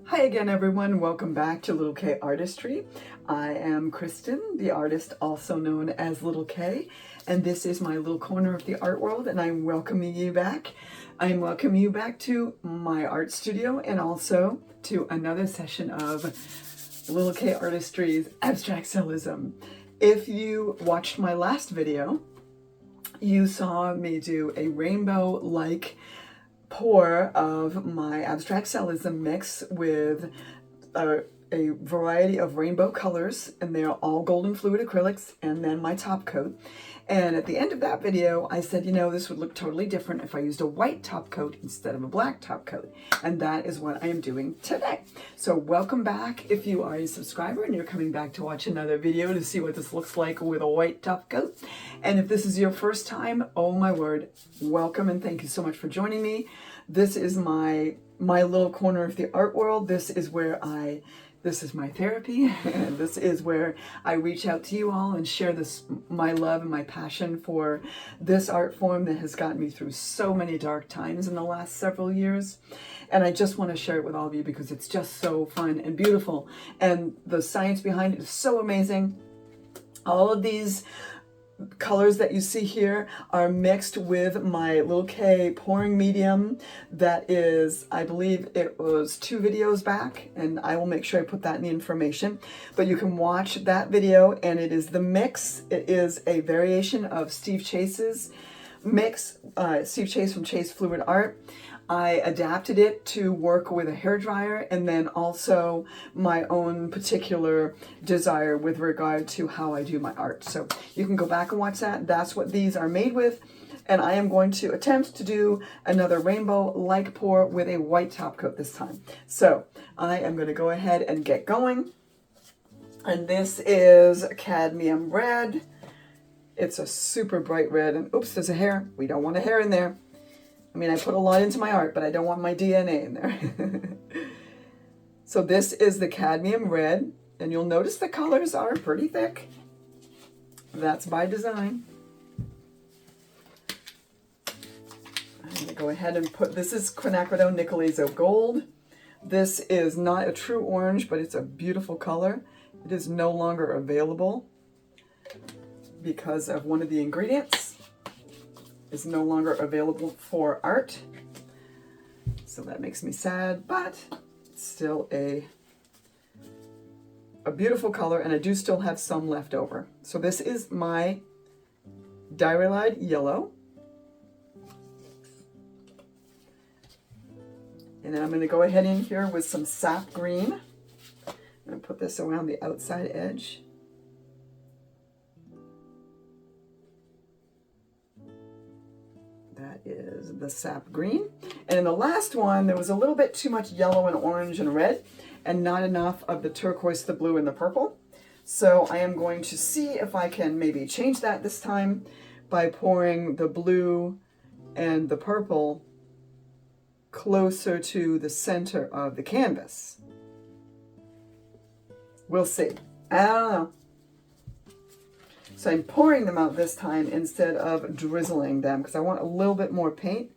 Hi again, everyone. Welcome back to Li'l K Artistry. I am Kristen, the artist also known as Li'l K, and this is my little corner of the art world, and I'm welcoming you back. I'm welcoming you back to my art studio and also to another session of Li'l K Artistry's Abstract Cellism. If you watched my last video, you saw me do a rainbow-like pour of my Abstract Cellism mix with a variety of rainbow colors, and they're all golden fluid acrylics, and then my top coat. And at the end of that video, I said, you know, this would look totally different if I used a white top coat instead of a black top coat. And that is what I am doing today. So welcome back if you are a subscriber and you're coming back to watch another video to see what this looks like with a white top coat. And if this is your first time, oh my word, welcome and thank you so much for joining me. This is my little corner of the art world. This is where this is my therapy, and this is where I reach out to you all and share my love and my passion for this art form that has gotten me through so many dark times in the last several years. And I just want to share it with all of you because it's just so fun and beautiful. And the science behind it is so amazing. All of these colors that you see here are mixed with my Li'l K pouring medium that is, I believe it was 2 videos back, and I will make sure I put that in the information. But you can watch that video, and it is the mix. It is a variation of Steve Chase's mix, Steve Chase from Chase Fluid Art. I adapted it to work with a hairdryer, and then also my own particular desire with regard to how I do my art. So you can go back and watch that. That's what these are made with. And I am going to attempt to do another rainbow-like pour with a white top coat this time. So I am going to go ahead and get going. And this is cadmium red. It's a super bright red. And oops, there's a hair. We don't want a hair in there. I mean, I put a lot into my art, but I don't want my DNA in there. So this is the cadmium red, and you'll notice the colors are pretty thick. That's by design. I'm going to go ahead and put, this is quinacridone nickel azo gold. This is not a true orange, but it's a beautiful color. It is no longer available because of one of the ingredients. Is no longer available for art, so that makes me sad, but it's still a beautiful color, and I do still have some left over. So this is my Diarylide yellow, and then I'm going to go ahead in here with some sap green. I'm going to put this around the outside edge. That is the sap green. And in the last one, there was a little bit too much yellow and orange and red, and not enough of the turquoise, the blue, and the purple. So I am going to see if I can maybe change that this time by pouring the blue and the purple closer to the center of the canvas. We'll see. I don't know. So I'm pouring them out this time instead of drizzling them because I want a little bit more paint.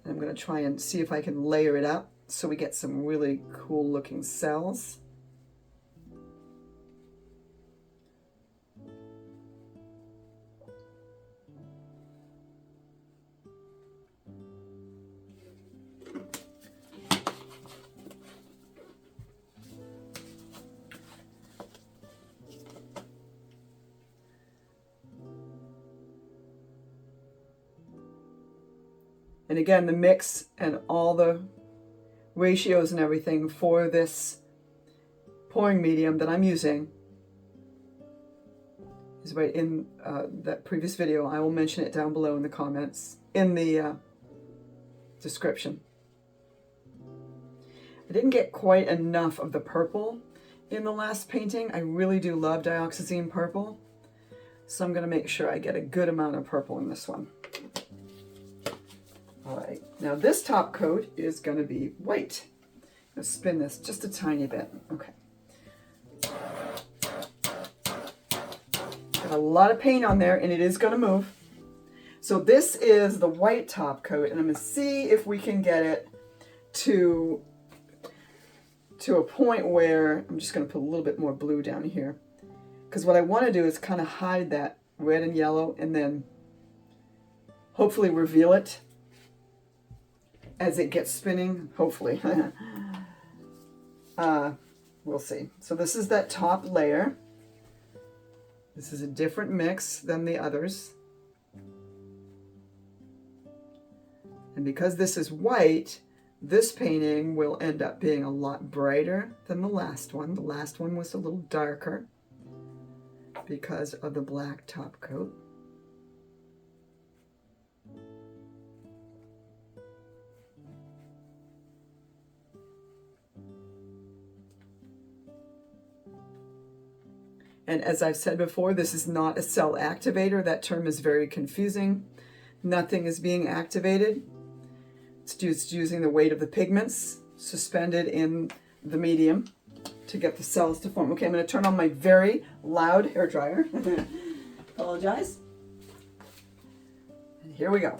I'm going to try and see if I can layer it up so we get some really cool looking cells. And again, the mix and all the ratios and everything for this pouring medium that I'm using is right in that previous video. I will mention it down below in the comments, in the description. I didn't get quite enough of the purple in the last painting. I really do love dioxazine purple, so I'm going to make sure I get a good amount of purple in this one. All right, now this top coat is going to be white. I'm going to spin this just a tiny bit. Okay. Got a lot of paint on there, and it is going to move. So this is the white top coat, and I'm going to see if we can get it to a point where I'm just going to put a little bit more blue down here, because what I want to do is kind of hide that red and yellow and then hopefully reveal it as it gets spinning, hopefully. We'll see. So this is that top layer. This is a different mix than the others. And because this is white, this painting will end up being a lot brighter than the last one. The last one was a little darker because of the black top coat. And as I've said before, this is not a cell activator. That term is very confusing. Nothing is being activated. It's just using the weight of the pigments suspended in the medium to get the cells to form. Okay, I'm going to turn on my very loud hairdryer. Apologize. And here we go.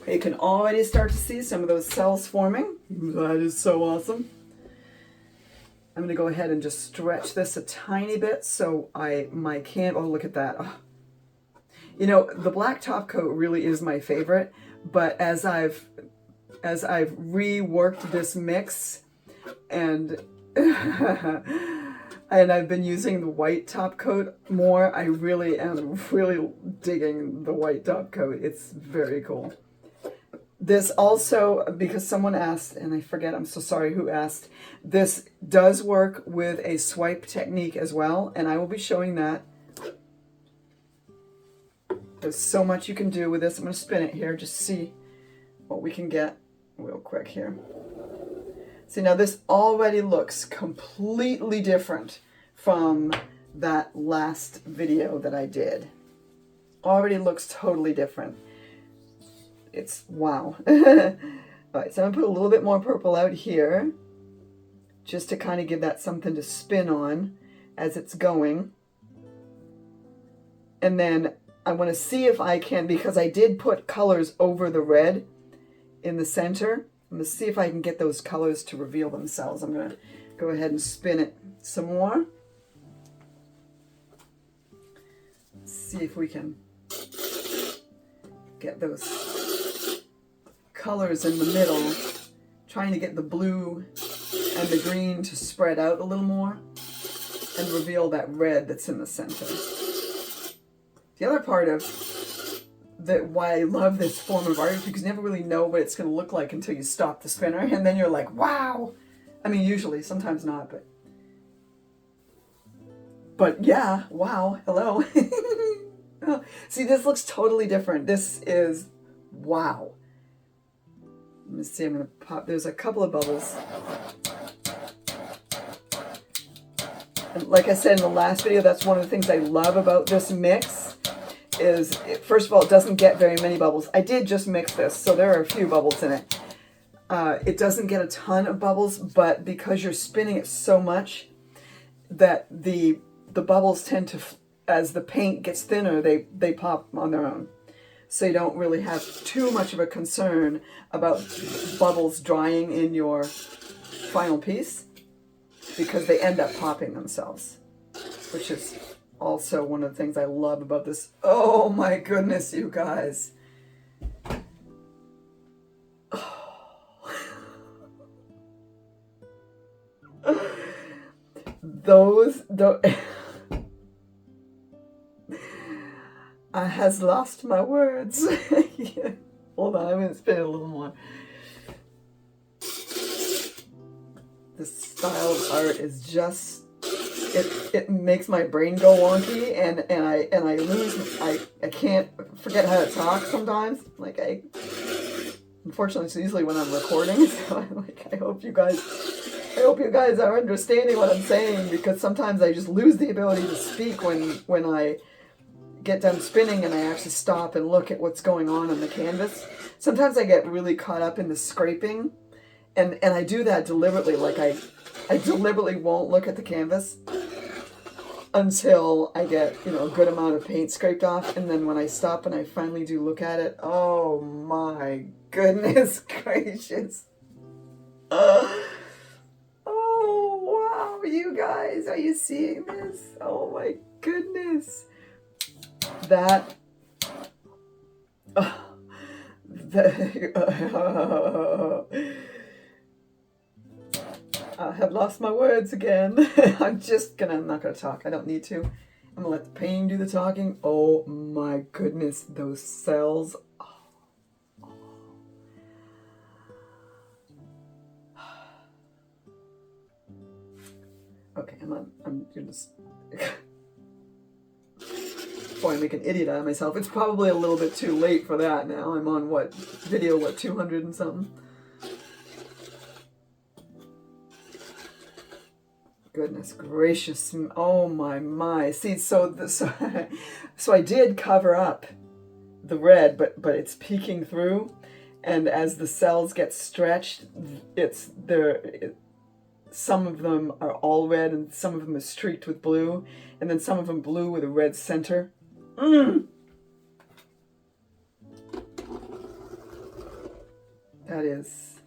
You can already start to see some of those cells forming. That is so awesome. I'm going to go ahead and just stretch this a tiny bit so my can, oh, look at that. Oh. You know, the black top coat really is my favorite, but as I've reworked this mix and and I've been using the white top coat more, I really am digging the white top coat. It's very cool. This also, because someone asked, and I forget, I'm so sorry who asked, this does work with a swipe technique as well, and I will be showing that. There's so much you can do with this. I'm going to spin it here, just see what we can get real quick here. See, now this already looks completely different from that last video that I did. Already looks totally different. It's wow. All right, so I'm going to put a little bit more purple out here just to kind of give that something to spin on as it's going. And then I want to see if I can, because I did put colors over the red in the center, I'm going to see if I can get those colors to reveal themselves. I'm going to go ahead and spin it some more. Let's see if we can get those colors in the middle, trying to get the blue and the green to spread out a little more and reveal that red that's in the center. The other part of why I love this form of art is because you never really know what it's going to look like until you stop the spinner, and then you're like, wow. I mean, usually, sometimes not, but yeah, wow, hello. See, this looks totally different. This is wow. Let me see, I'm going to pop, there's a couple of bubbles. And like I said in the last video, that's one of the things I love about this mix is, first of all, it doesn't get very many bubbles. I did just mix this, so there are a few bubbles in it. It doesn't get a ton of bubbles, but because you're spinning it so much that the bubbles tend to, as the paint gets thinner, they pop on their own. So you don't really have too much of a concern about bubbles drying in your final piece because they end up popping themselves, which is also one of the things I love about this. Oh my goodness, you guys. Those I has lost my words. Yeah. Hold on, I'm going to spin it a little more. This style of art is just, it makes my brain go wonky, and I lose, I can't forget how to talk sometimes. Like unfortunately it's usually when I'm recording, so I'm like, I hope you guys are understanding what I'm saying, because sometimes I just lose the ability to speak when I get done spinning and I actually stop and look at what's going on the canvas, sometimes I get really caught up in the scraping, and I do that deliberately. Like I deliberately won't look at the canvas until I get, you know, a good amount of paint scraped off, and then when I stop and I finally do look at it, oh my goodness gracious. Oh wow, you guys, are you seeing this? Oh my goodness. That I have lost my words again. I'm not gonna talk. I don't need to. I'm gonna let the painting do the talking. Oh my goodness, those cells. Okay, I'm just before I make an idiot out of myself. It's probably a little bit too late for that now. I'm on what, video, what, 200 and something? Goodness gracious. Oh my. See, so I did cover up the red, but it's peeking through, and as the cells get stretched, some of them are all red and some of them are streaked with blue, and then some of them blue with a red center. That is,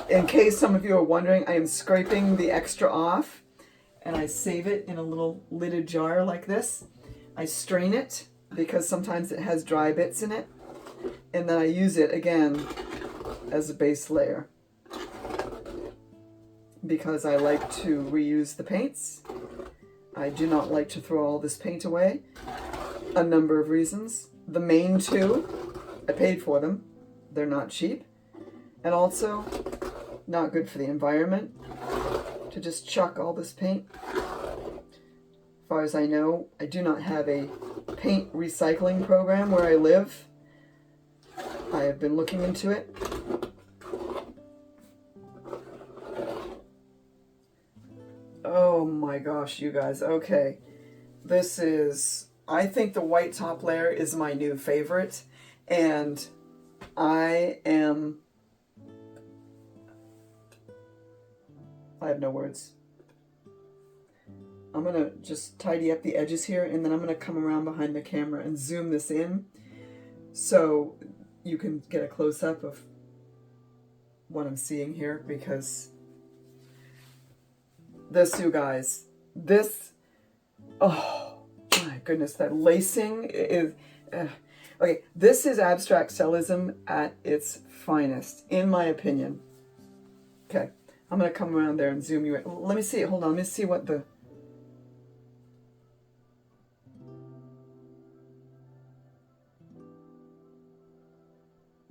in case some of you are wondering, I am scraping the extra off, and I save it in a little lidded jar like this. I strain it because sometimes it has dry bits in it, and then I use it again as a base layer because I like to reuse the paints. I do not like to throw all this paint away. A number of reasons. The main two, I paid for them. They're not cheap. And also, not good for the environment to just chuck all this paint. As far as I know, I do not have a paint recycling program where I live. I have been looking into it. Oh my gosh, you guys. Okay. This is, I think the white top layer is my new favorite, and I have no words. I'm gonna just tidy up the edges here, and then I'm gonna come around behind the camera and zoom this in so you can get a close-up of what I'm seeing here, because this, you guys, this, oh my goodness, that lacing is, okay, this is abstract cellism at its finest, in my opinion. Okay, I'm going to come around there and zoom you in. Let me see, hold on, let me see what the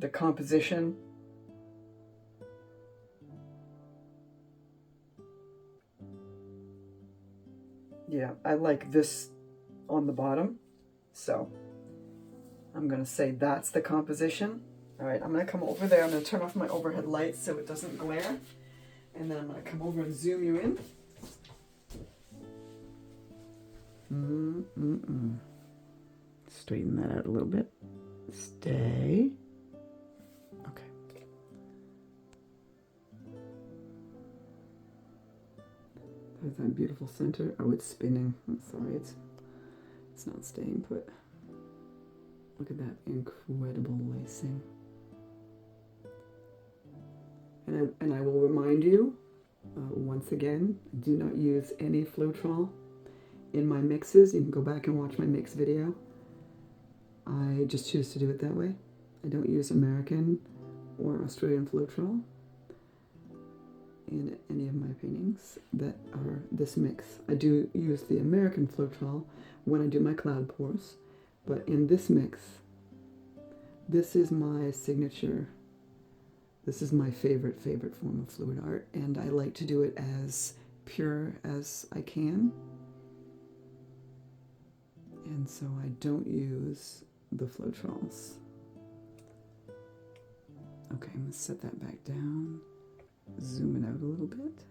composition. Yeah, I like this on the bottom, so I'm going to say that's the composition. All right, I'm going to come over there. I'm going to turn off my overhead lights so it doesn't glare, and then I'm going to come over and zoom you in. Straighten that out a little bit. Stay. Okay. There's that beautiful center. Oh, it's spinning. I'm sorry, it's not staying put. Look at that incredible lacing. And I will remind you, once again, I do not use any Flotrol in my mixes. You can go back and watch my mix video. I just choose to do it that way. I don't use American or Australian Flotrol in any of my paintings that are this mix. I do use the American Flotrol when I do my cloud pours, but in this mix, this is my signature. This is my favorite form of fluid art, and I like to do it as pure as I can. And so I don't use the Flotrols. Okay, I'm gonna set that back down. Zoom it out a little bit,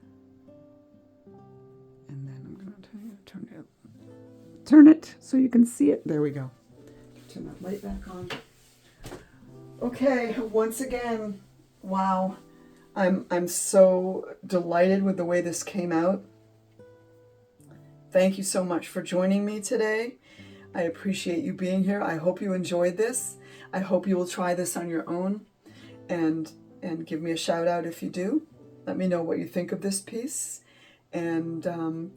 and then I'm going to turn it turn it so you can see it. There we go. Turn that light back on. Okay, once again, wow. I'm so delighted with the way this came out. Thank you so much for joining me today. I appreciate you being here. I hope you enjoyed this. I hope you will try this on your own and give me a shout out if you do. Let me know what you think of this piece. And I'm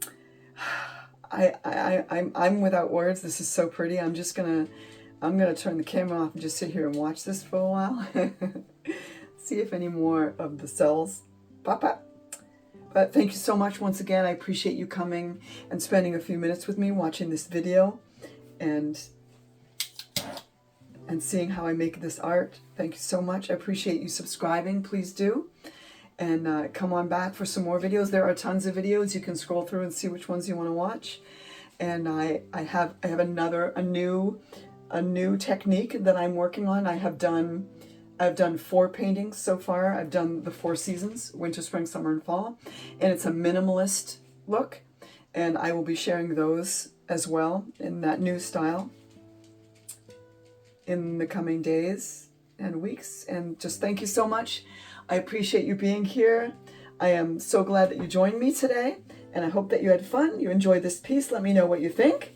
without words. This is so pretty. I'm gonna turn the camera off and just sit here and watch this for a while. See if any more of the cells pop up. But thank you so much once again. I appreciate you coming and spending a few minutes with me watching this video and seeing how I make this art. Thank you so much. I appreciate you subscribing. Please do. And come on back for some more videos. There are tons of videos. You can scroll through and see which ones you want to watch. And I have a new technique that I'm working on. I've done 4 paintings so far. I've done the 4 seasons, winter, spring, summer, and fall. And it's a minimalist look. And I will be sharing those as well in that new style in the coming days and weeks. And just thank you so much. I appreciate you being here. I am so glad that you joined me today. And I hope that you had fun. You enjoyed this piece. Let me know what you think.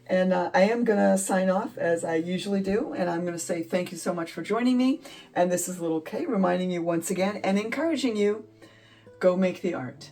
And I am going to sign off as I usually do. And I'm going to say thank you so much for joining me. And this is Li'l K reminding you once again and encouraging you, go make the art.